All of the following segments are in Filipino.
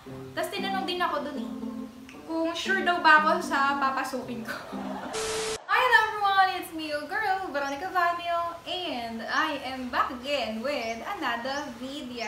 Tapos tinanong din ako dun eh, kung sure daw ba ako sa papasukin ko. Hi everyone, it's me, your girl, Veronica Valmio, and I am back again with another video.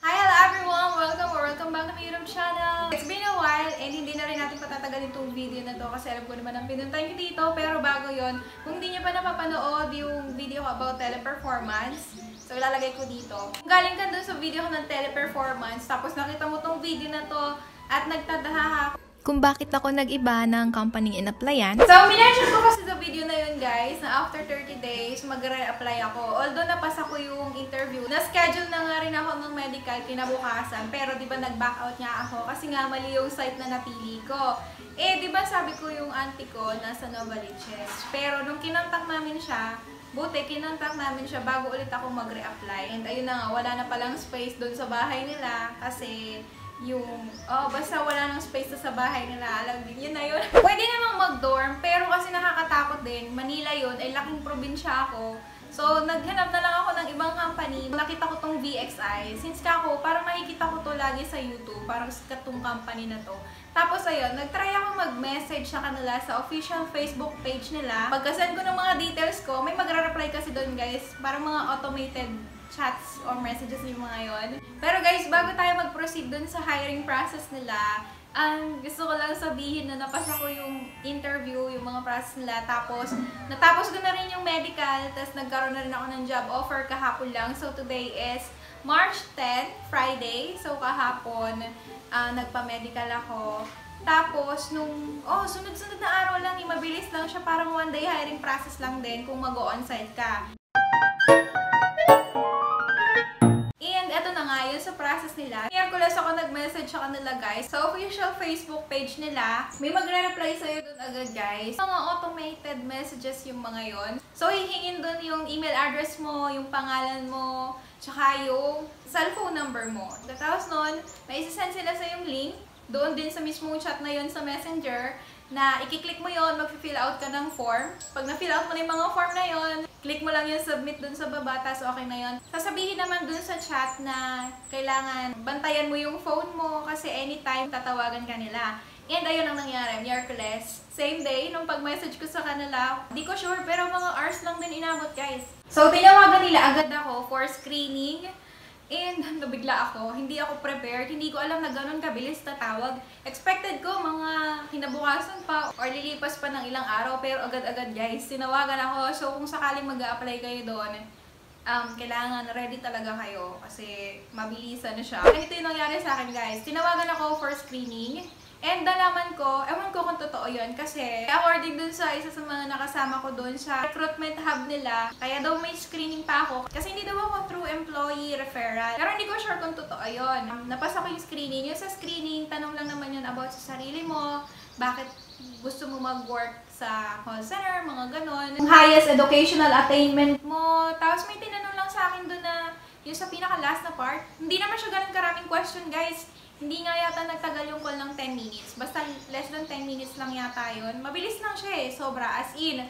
Hi hello everyone, welcome back to my YouTube channel. It's been a while and hindi na rin natin patatagalin itong video na to kasi alam ko naman ang pinuntay nyo dito. Pero bago yon, kung hindi nyo pa napapanood yung video ko about teleperformance, so ilalagay ko dito. Kung galing ka dun sa video ko ng teleperformance, tapos nakita mo tong video na to at nagtadaha kung bakit ako nag-iba ng company in-applyan. So, minention ko kasi sa video na yun guys, na after 30 days, mag-re-apply ako. Although napasa ko yung interview, na-schedule na nga rin ako ng medical kinabukasan, pero di ba nag-back out nga ako kasi nga mali yung site na napili ko. Eh, di ba sabi ko yung auntie ko nasa Novaliches. Pero nung kinontak namin siya, buti, kinontak namin siya bago ulit ako mag-re-apply. And ayun na nga, wala na palang space doon sa bahay nila kasi yung, basta wala nang space sa bahay nila. Alam din, yun na yun. Pwede namang mag-dorm, pero kasi nakakatakot din. Manila yun, ay laking probinsya ako. So, naghanap na lang ako ng ibang company. Nakita ko tong VXI. Since kako, parang nakikita ko to lagi sa YouTube. Parang sikat tong company na to. Tapos ayun, nag-try ako mag-message sa kanila sa official Facebook page nila. Pagka-send ko ng mga details ko, may magre-reply kasi doon guys. Parang mga automated chats or messages yung mga yon. Pero guys, bago tayo mag-proceed dun sa hiring process nila, gusto ko lang sabihin na napasa ko yung interview, yung mga process nila, tapos natapos ko na rin yung medical, tapos nagkaroon na rin ako ng job offer kahapon lang. So today is March 10, Friday. So kahapon, nagpa-medical ako. Tapos, sunod-sunod na araw lang, mabilis lang siya, parang one day hiring process lang din kung mag-o-onsite ka. And eto na nga, yun sa process nila. Miyerkules ako nag-message sa kanila guys. Sa official Facebook page nila, may magre-reply sa'yo dun agad guys. Mga automated messages yung mga yon. So, hihingin dun yung email address mo, yung pangalan mo, tsaka yung cellphone number mo. Tapos nun, may isasend sila sa yung link. Doon din sa mismong chat na yon sa Messenger, na i-click mo yon, mag-fill out ka ng form. Pag na-fill out mo na yung mga form na yon, click mo lang yung submit dun sa baba, tas okay na yon. Sasabihin naman dun sa chat na kailangan bantayan mo yung phone mo kasi anytime tatawagan ka nila. And ayun ang nangyari, Miyerkules. Same day, nung pag-message ko sa kanila, di ko sure, pero mga hours lang din inabot guys. So, tinawagan nila agad ako for screening. And nabigla ako, hindi ako prepared, hindi ko alam na ganun kabilis tatawag. Expected ko mga kinabukasan pa or lilipas pa ng ilang araw, pero agad-agad guys, tinawagan ako. So kung sakaling mag-a-apply kayo doon, kailangan ready talaga kayo kasi mabilisan na siya. Ito yung nangyari sa akin guys, tinawagan ako for screening. And nalaman ko, ewan ko kung totoo yun kasi according dun sa isa sa mga nakasama ko dun sa recruitment hub nila, kaya daw may screening pa ako kasi hindi daw ako through employee referral. Pero hindi ko sure kung totoo yun. Napasa ko yung screening. Yung sa screening, tanong lang naman yun about sa sarili mo, bakit gusto mo mag-work sa call center, mga ganon. Yung highest educational attainment mo. Tapos may tinanong lang sa akin dun na yung sa pinaka-last na part. Hindi naman siya ganun karaming question guys. Hindi nga yata nagtagal yung call ng 10 minutes. Basta less than 10 minutes lang yata yun. Mabilis lang siya eh. Sobra. As in,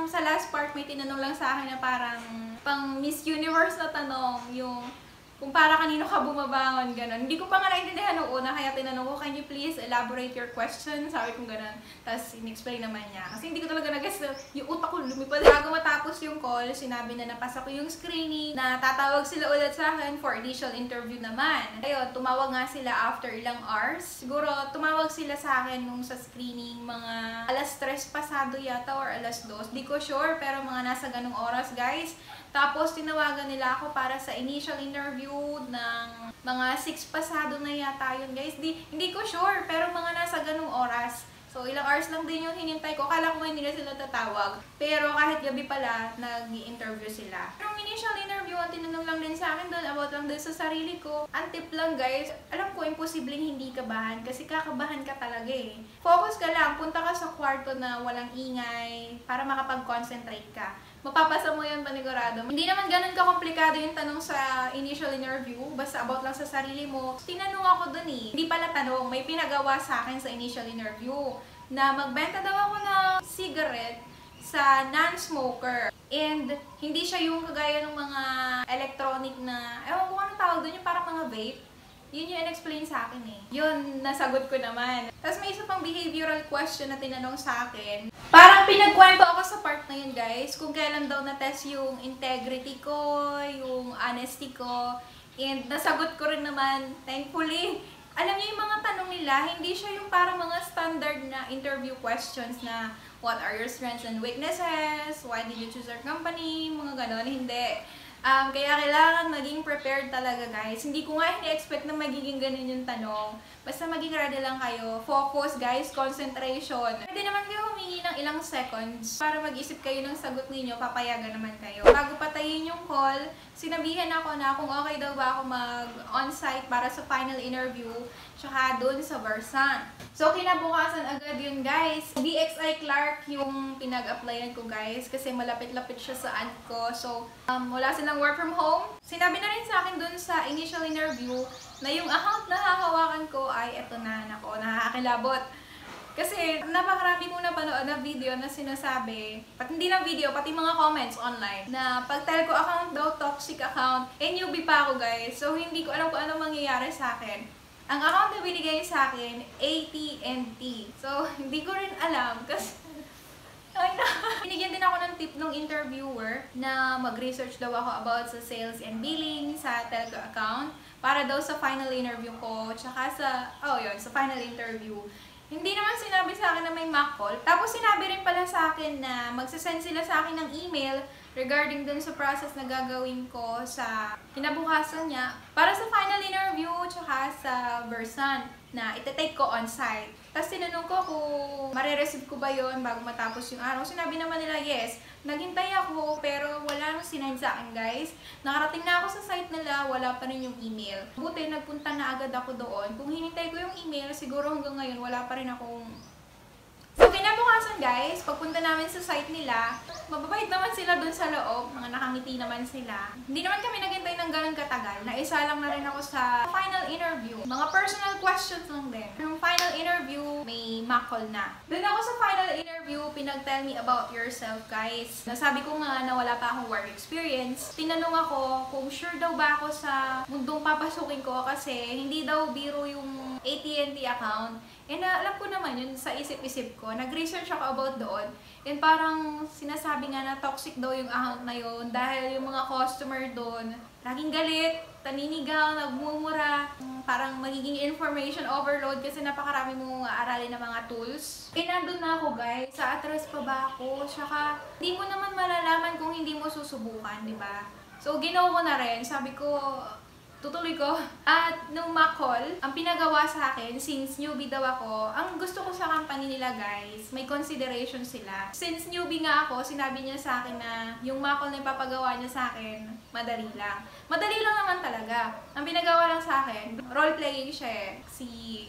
sa last part may tinanong lang sa akin na parang pang Miss Universe na tanong. Yung kung para kanino ka bumabangon, gano'n. Hindi ko pa nga naintindihan noong una, kaya tinanong ko, can you please elaborate your question? Sabi kong gano'n. Tapos, in-explain naman niya. Kasi hindi ko talaga nag-guess na yung utak ko lumipad. Bago matapos yung call, sinabi na napasa ko yung screening, na tatawag sila ulit sa akin for initial interview naman. Ayun, tumawag nga sila after ilang hours. Siguro, tumawag sila sa akin nung sa screening, mga alas 3 pasado yata or alas 2. Di ko sure, pero mga nasa ganung oras, guys. Tapos, tinawagan nila ako para sa initial interview ng mga 6 pasado na yata yun, guys. Hindi ko sure, pero mga nasa ganung oras. So, ilang hours lang din yung hinintay ko. Akala ko hindi na sila tatawag. Pero kahit gabi pala, nag-i-interview sila. Yung initial interview, ang tinanong lang din sa akin doon, about lang din sa sarili ko. Ang tip lang guys, alam ko, imposibleng hindi kabahan kasi kakabahan ka talaga eh. Focus ka lang, punta ka sa kwarto na walang ingay para makapag-concentrate ka. Mapapasa mo yun panigurado. Hindi naman ganun ka-komplikado yung tanong sa initial interview. Basta about lang sa sarili mo. Tinanong ako dun eh. Hindi pala tanong, may pinagawa sa akin sa initial interview na magbenta daw ako ng cigarette sa non-smoker. And hindi siya yung kagaya ng mga electronic na, ewan ko anong tawag doon, yung parang mga vape. Yun yung in-explain sa akin eh. Yun, nasagot ko naman. Tapos may isa pang behavioral question na tinanong sa akin. Parang pinagkwento ako sa part na yun, guys, kung kailan daw na-test yung integrity ko, yung honesty ko, and nasagot ko rin naman, thankfully. Alam niyo yung mga tanong nila, hindi siya yung parang mga standard na interview questions na what are your strengths and weaknesses, why did you choose our company, mga ganon, hindi. Kaya kailangan maging prepared talaga, guys. Hindi ko nga ini-expect na magiging ganun yung tanong. Basta maging ready lang kayo. Focus, guys. Concentration. Pwede naman kayo humingi ng ilang seconds para mag-isip kayo ng sagot ninyo. Papayagan naman kayo. Bago patayin yung call, sinabihan ako na kung okay daw ba ako mag-on-site para sa final interview tsaka doon sa Versant. So, kinabukasan agad yun, guys. DXI Clark yung pinag-applyan ko, guys. Kasi malapit-lapit siya sa aunt ko. So, wala silang work from home. Sinabi na rin sa akin doon sa initial interview na yung account na hahawakan ko ay eto na, nako, nakakakilabot. Kasi napakarami kong napanood na video na sinasabi, pati hindi lang video, pati mga comments online, na pag telco account daw, toxic account, newbie pa ako, guys. So, hindi ko alam kung ano mangyayari sa akin. Ang account na binigay sa akin, AT&T. So, hindi ko rin alam kasi binigyan din ako ng tip ng interviewer na mag-research daw ako about sa sales and billing sa telco account para daw sa final interview ko, tsaka sa final interview. Hindi naman sinabi sa akin na may mock call. Tapos sinabi rin pala sa akin na magsasend sila sa akin ng email regarding dun sa process na gagawin ko sa kinabukasan niya para sa final interview tsaka sa Versant na itetake ko on-site. Tapos tinanong ko kung marireceive ko ba yon bago matapos yung araw. Sinabi naman nila yes. Naghintay ako pero wala nang sinend sa akin, guys. Nakarating na ako sa site nila, wala pa rin yung email. Buti nagpunta na agad ako doon. Kung hinintay ko yung email, siguro hanggang ngayon wala pa rin akong... So, kinabukasan, guys, pagpunta namin sa site nila, mababait naman sila dun sa loob, mga nakangiti naman sila. Hindi naman kami naghintay ng ganun katagal. Naisa lang na rin ako sa final interview. Mga personal questions lang din. Yung final interview, may mock call na. Dun ako sa final interview, pinag-tell me about yourself, guys. Nasabi ko nga na wala pa akong work experience. Tinanong ako kung sure daw ba ako sa mundong papasukin ko kasi hindi daw biro yung AT&T account. And alam ko naman yun sa isip-isip ko. Nag-research ako about doon. And parang sinasabi nga na toxic daw yung account na yun dahil yung mga customer doon laging galit, taninigaw, nagmumura, parang magiging information overload kasi napakarami mong aralin na mga tools. Eh, nandun na ako, guys. Sa address pa ba ako? Tsaka, hindi mo naman malalaman kung hindi mo susubukan, di ba? So, ginawa ko na rin. Sabi ko, tutuloy ko. At nung mock call, ang pinagawa sa akin, since newbie daw ako, ang gusto ko sa company nila, guys, may consideration sila. Since newbie nga ako, sinabi niya sa akin na yung mock call na ipapagawa niya sa akin, madali lang. Madali lang naman talaga. Ang pinagawa lang sa akin, role-playing siya eh. Si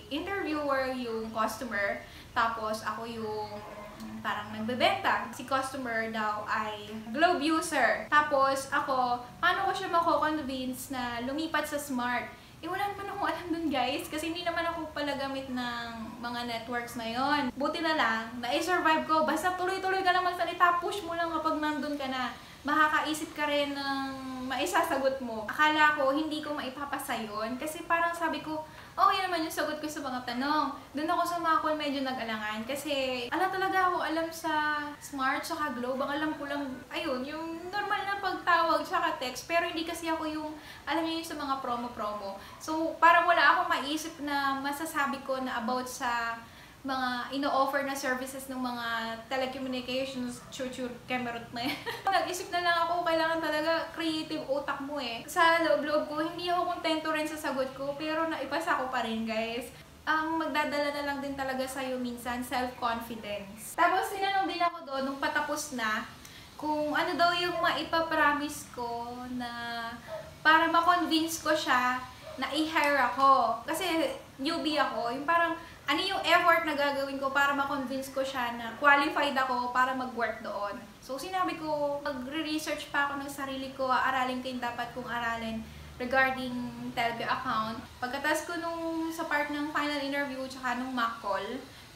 interviewer yung customer, tapos ako yung parang nagbebenta. Si customer daw ay Globe user. Tapos ako, paano ko siya mako-convince na lumipat sa Smart? Eh, wala naman akong alam dun, guys. Kasi hindi naman ako pala gamit ng mga networks na yon. Buti na lang, na-survive ko. Basta tuloy-tuloy ka lang magsalita, push mo lang kapag nandun ka na. Makakaisip ka rin ng maisasagot mo. Akala ko, hindi ko maipapasa yun. Kasi parang sabi ko, okay naman yung sagot ko sa mga tanong. Doon ako sa mga call medyo nag-alangan. Kasi, talaga ako alam sa Smart, saka Globe. Ang alam ko lang, ayun, yung normal na pagtawag, saka text. Pero hindi kasi ako yung, alam niyo yung sa mga promo-promo. So, parang wala akong maisip na masasabi ko na about sa mga ino-offer na services ng mga telecommunications, chuchur, camerot na yan. Nag-isip na lang ako, kailangan talaga creative utak mo eh. Sa loob-loob ko, hindi ako kontento rin sa sagot ko, pero naipasa ko pa rin, guys. Ang magdadala na lang din talaga sa'yo minsan, self-confidence. Tapos tinanong din ako doon, nung patapos na, kung ano daw yung maipapromise ko na para ma-convince ko siya na i-hire ako. Kasi newbie ako, yung parang ano yung effort na gagawin ko para ma-convince ko siya na qualified ako para mag-work doon. So, sinabi ko, mag-research pa ako ng sarili ko, aralin ko yung dapat kong aralin regarding telco account. Pagkatapos ko nung sa part ng final interview tsaka nung mock call,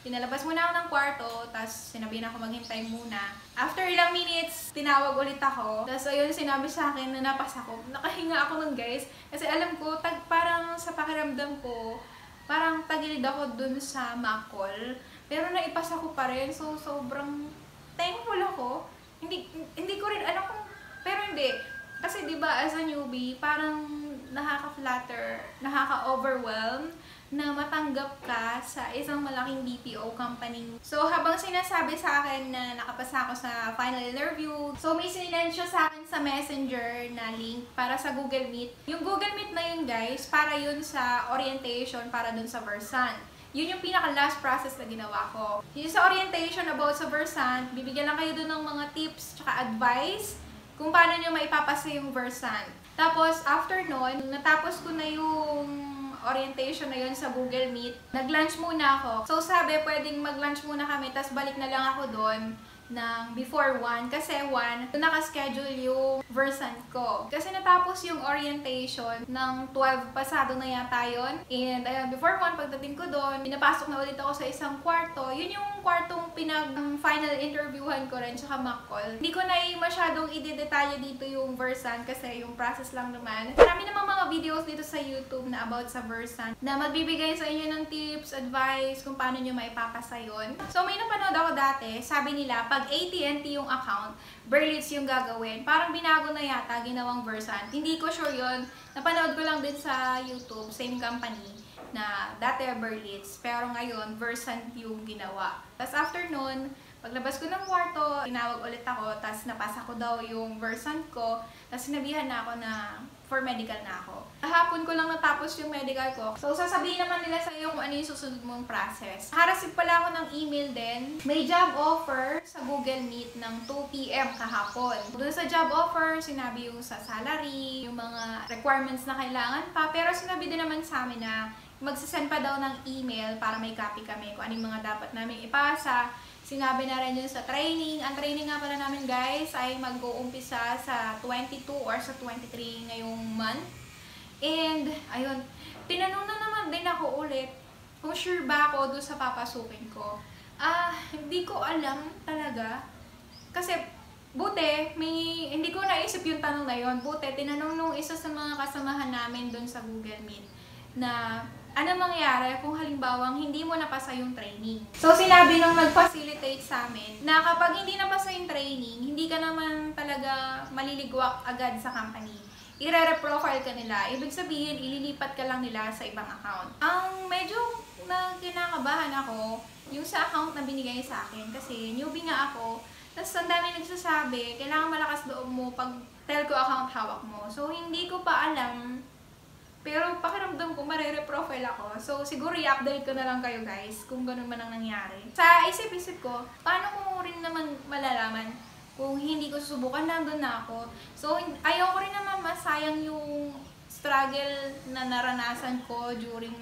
Pinalabas muna ako ng kwarto, tapos sinabihan ako maghintay muna. After ilang minutes, tinawag ulit ako. Tapos ayun, sinabi sa akin na napasa ko. Nakahinga ako nun guys. Kasi alam ko, parang sa pakiramdam ko, parang tagilid ako dun sa makol. Pero naipasa ko pa rin. So, sobrang thankful ako. Hindi ko rin alam kung, pero hindi. Kasi diba, as a newbie, parang nakaka-flatter, nakaka-overwhelm na matanggap ka sa isang malaking BPO company. So, habang sinasabi sa akin na nakapasa ako sa final interview, so may sinend siya sa akin sa Messenger na link para sa Google Meet. Yung Google Meet na yun guys, para yun sa orientation, para dun sa Versant. Yun yung pinaka-last process na ginawa ko. Yung sa orientation about sa Versant, bibigyan lang kayo dun ng mga tips tsaka advice kung paano nyo maipapasa yung Versant. Tapos, after nun, natapos ko na yung orientation na yun sa Google Meet, nag-lunch muna ako. So, sabi, pwedeng mag-lunch muna kami, tas balik na lang ako doon ng before 1. Kasi 1, nakaschedule yung Versant ko. Kasi natapos yung orientation ng 12 pasado na yata yun. And ayun, before 1, pagdating ko doon, pinapasok na ulit ako sa isang kwarto. Yun yung kwartong final interviewhan ko rin, tsaka mock call. Hindi ko na masyadong i-detalye dito yung Versant kasi yung process lang naman. Marami namang mga videos dito sa YouTube na about sa Versant na magbibigay sa inyo ng tips, advice, kung paano nyo maipapasa yun. So may napanood ako dati, sabi nila, pag AT&T yung account, Berlitz yung gagawin. Parang binago na yata, ginawang Versant. Hindi ko sure yun. Napanood ko lang din sa YouTube, same company, na dati Berlitz. Pero ngayon, Versant yung ginawa. Tapos after nun, paglabas ko ng kwarto, tinawag ulit ako, tapos napasa ko daw yung Versant ko, tapos sinabihan na ako na for medical na ako. Kahapon ko lang natapos yung medical ko. So, sasabihin naman nila sa iyo kung ano yung susunod mong process. Nakareceive pala ako ng email din. May job offer sa Google Meet ng 2 PM kahapon. Doon sa job offer, sinabi yung sa salary, yung mga requirements na kailangan pa. Pero sinabi din naman sa amin na magsasend pa daw ng email para may copy kami kung ano yung mga dapat namin ipasa. Sinabi na rin yun sa training. Ang training nga pala namin guys ay mag-uumpisa sa 22 or sa 23 ngayong month. And, ayun, tinanong na naman din ako ulit kung sure ba ako doon sa papasukin ko. Hindi ko alam talaga. Kasi, buti, hindi ko naisip yung tanong na yun. Buti, tinanong nung isa sa mga kasamahan namin doon sa Google Meet na ano mangyari kung halimbawang hindi mo napasa yung training. So, sinabi nung nag-facilitate sa amin na kapag hindi napasa yung training, hindi ka naman talaga maliligwak agad sa company. I-re-profile ka nila. Ibig sabihin, ililipat ka lang nila sa ibang account. Ang medyo kinakabahan ako, yung sa account na binigay sa akin. Kasi newbie nga ako. Tapos ang dami nagsasabi, kailangan malakas loob mo pag telco account hawak mo. So, hindi ko pa alam. Pero pakiramdam ko, marere-profile ako. So, siguro i-update ko na lang kayo guys kung ganun man ang nangyari. Sa isip-isip ko, paano ko rin naman malalaman kung hindi ko susubukan, nandun na ako. So, ayaw ko rin naman masayang yung struggle na naranasan ko during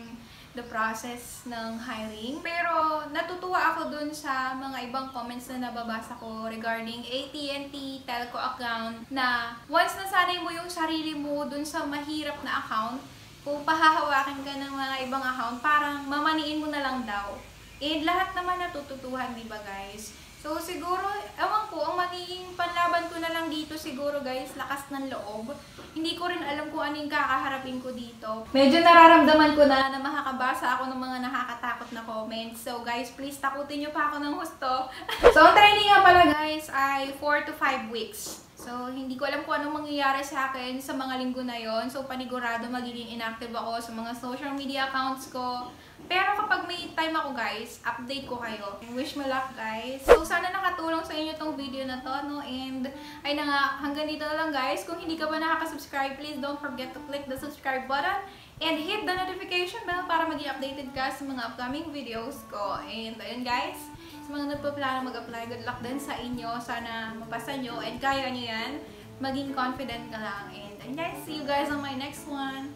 the process ng hiring. Pero, natutuwa ako dun sa mga ibang comments na nababasa ko regarding AT&T telco account na once nasanay mo yung sarili mo dun sa mahirap na account, kung pahahawakin ka ng mga ibang account, parang mamaniin mo na lang daw. And lahat naman natututuhan, di ba guys? So, siguro, ewan ko, ang magiging panlaban ko na lang dito siguro guys, lakas ng loob. Hindi ko rin alam kung anong kakaharapin ko dito. Medyo nararamdaman ko na makakabasa ako ng mga nakakatakot na comments. So guys, please takutin nyo pa ako ng husto. So, ang training nga pala guys ay 4 to 5 weeks. So, hindi ko alam kung anong mangyayari sa akin sa mga linggo na yon. So, panigurado magiging inactive ako sa mga social media accounts ko. Pero kapag may time ako guys, update ko kayo. Wish me luck guys. So sana nakatulong sa inyo tong video na to, no? And ay na nga, hanggang dito na lang guys. Kung hindi ka pa nakaka-subscribe, please don't forget to click the subscribe button and hit the notification bell para maging updated ka sa mga upcoming videos ko. And ayun guys, sa mga nagpaplano mag-apply, good luck din sa inyo. Sana mapasa nyo and kaya nyo yan. Maging confident ka lang. And ayun guys, see you guys on my next one.